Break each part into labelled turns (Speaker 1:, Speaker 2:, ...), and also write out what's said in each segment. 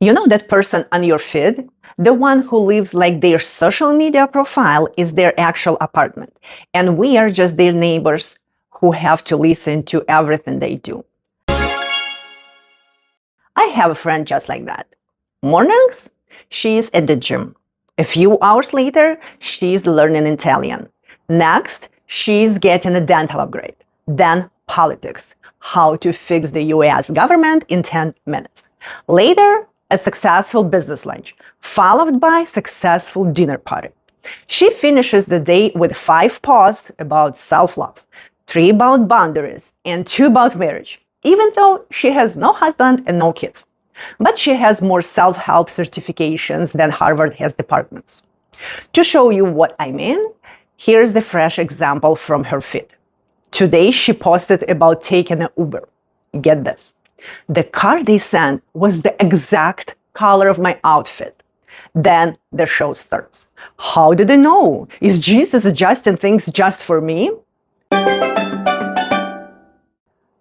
Speaker 1: You know that person on your feed? The one who lives like their social media profile is their actual apartment, and we are just their neighbors who have to listen to everything they do. I have a friend just like that. Mornings, she's at the gym. A few hours later, she's learning Italian. Next, she's getting a dental upgrade. Then politics, how to fix the US government in 10 minutes. Later, a successful business lunch, followed by successful dinner party. She finishes the day with 5 posts about self-love, 3 about boundaries, and 2 about marriage, even though she has no husband and no kids. But she has more self-help certifications than Harvard has departments. To show you what I mean, here's the fresh example from her feed. Today she posted about taking an Uber. Get this. The car they sent was the exact color of my outfit. Then the show starts. How did they know? Is Jesus adjusting things just for me?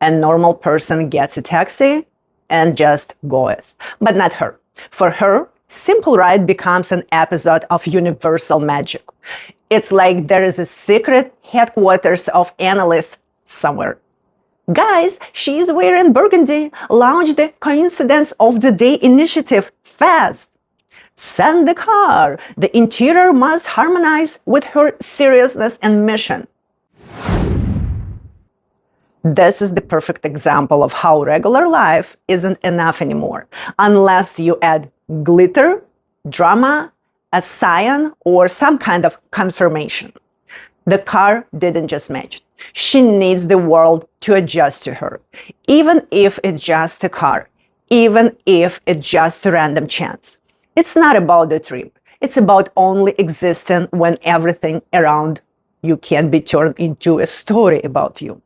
Speaker 1: A normal person gets a taxi and just goes. But not her. For her, simple ride becomes an episode of universal magic. It's like there is a secret headquarters of analysts somewhere. Guys, she's wearing burgundy. Launch the Coincidence of the Day initiative fast. Send the car. The interior must harmonize with her seriousness and mission. This is the perfect example of how regular life isn't enough anymore, unless you add glitter, drama, a sign, or some kind of confirmation. The car didn't just match. She needs the world to adjust to her, even if it's just a car, even if it's just a random chance. It's not about the trip. It's about only existing when everything around you can be turned into a story about you.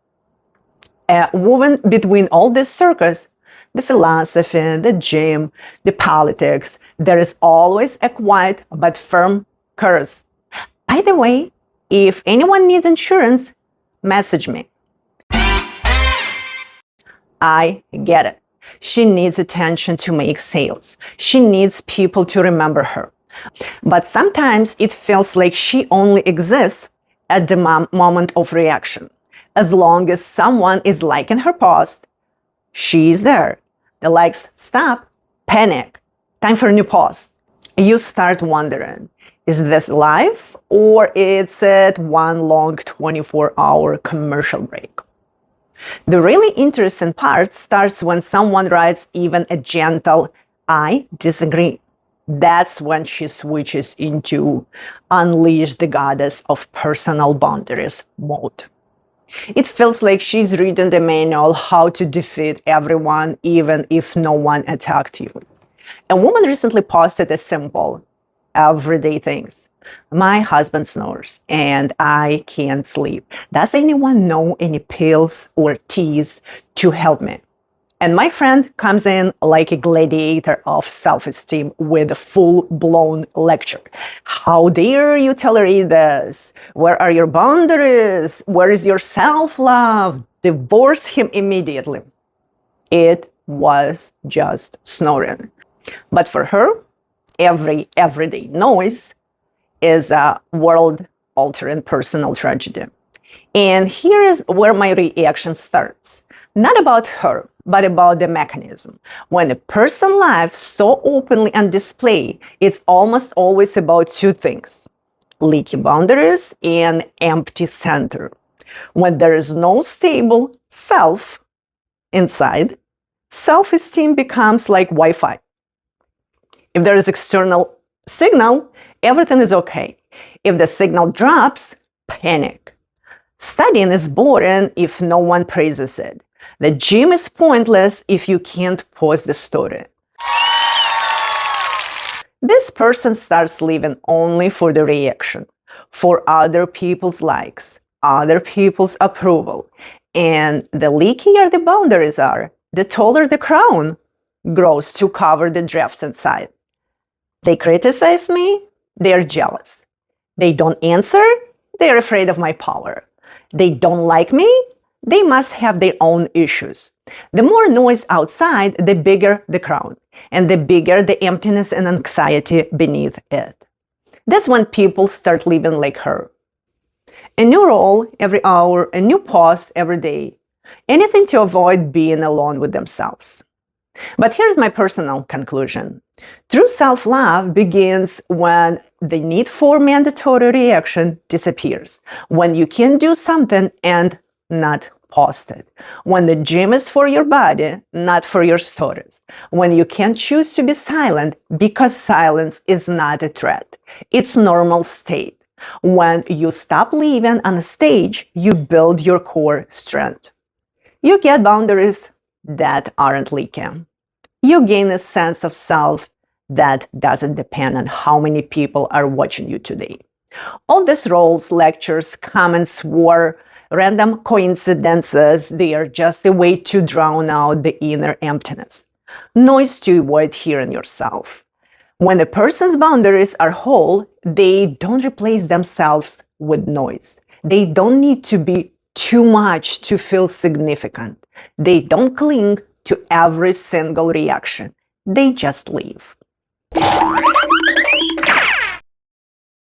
Speaker 1: Woven between all this circus, the philosophy, the gym, the politics, there is always a quiet but firm curse. By the way, if anyone needs insurance, message me. I get it. She needs attention to make sales. She needs people to remember her. But sometimes it feels like she only exists at the moment of reaction. As long as someone is liking her post, she's there. The likes stop, panic, time for a new post. You start wondering, is this live or it's at one long 24-hour commercial break? The really interesting part starts when someone writes even a gentle, I disagree. That's when she switches into unleash the goddess of personal boundaries mode. It feels like she's reading the manual how to defeat everyone even if no one attacked you. A woman recently posted a simple, everyday things. My husband snores and I can't sleep. Does anyone know any pills or teas to help me? And my friend comes in like a gladiator of self-esteem with a full-blown lecture. How dare you tolerate this? Where are your boundaries? Where is your self-love? Divorce him immediately. It was just snoring. But for her, every everyday noise is a world-altering personal tragedy. And here is where my reaction starts. Not about her, but about the mechanism. When a person's life so openly on display, it's almost always about 2 things: leaky boundaries and empty center. When there is no stable self inside, self-esteem becomes like Wi-Fi. If there is external signal, everything is okay. If the signal drops, panic. Studying is boring if no one praises it. The gym is pointless if you can't post the story. This person starts living only for the reaction, for other people's likes, other people's approval. And the leakier the boundaries are, the taller the crown grows to cover the drafts inside. They criticize me, they're jealous. They don't answer, they're afraid of my power. They don't like me, they must have their own issues. The more noise outside, the bigger the crowd, and the bigger the emptiness and anxiety beneath it. That's when people start living like her. A new role every hour, a new post every day. Anything to avoid being alone with themselves. But here's my personal conclusion. True self-love begins when the need for mandatory reaction disappears, when you can do something and not post it, when the gym is for your body, not for your stories, when you can choose to be silent because silence is not a threat, it's normal state. When you stop living on a stage, you build your core strength. You get boundaries that aren't leaking. You gain a sense of self that doesn't depend on how many people are watching you today. All these roles, lectures, comments, were random coincidences. They are just a way to drown out the inner emptiness. Noise to avoid hearing yourself. When a person's boundaries are whole, they don't replace themselves with noise. They don't need to be too much to feel significant. They don't cling to every single reaction. They just leave.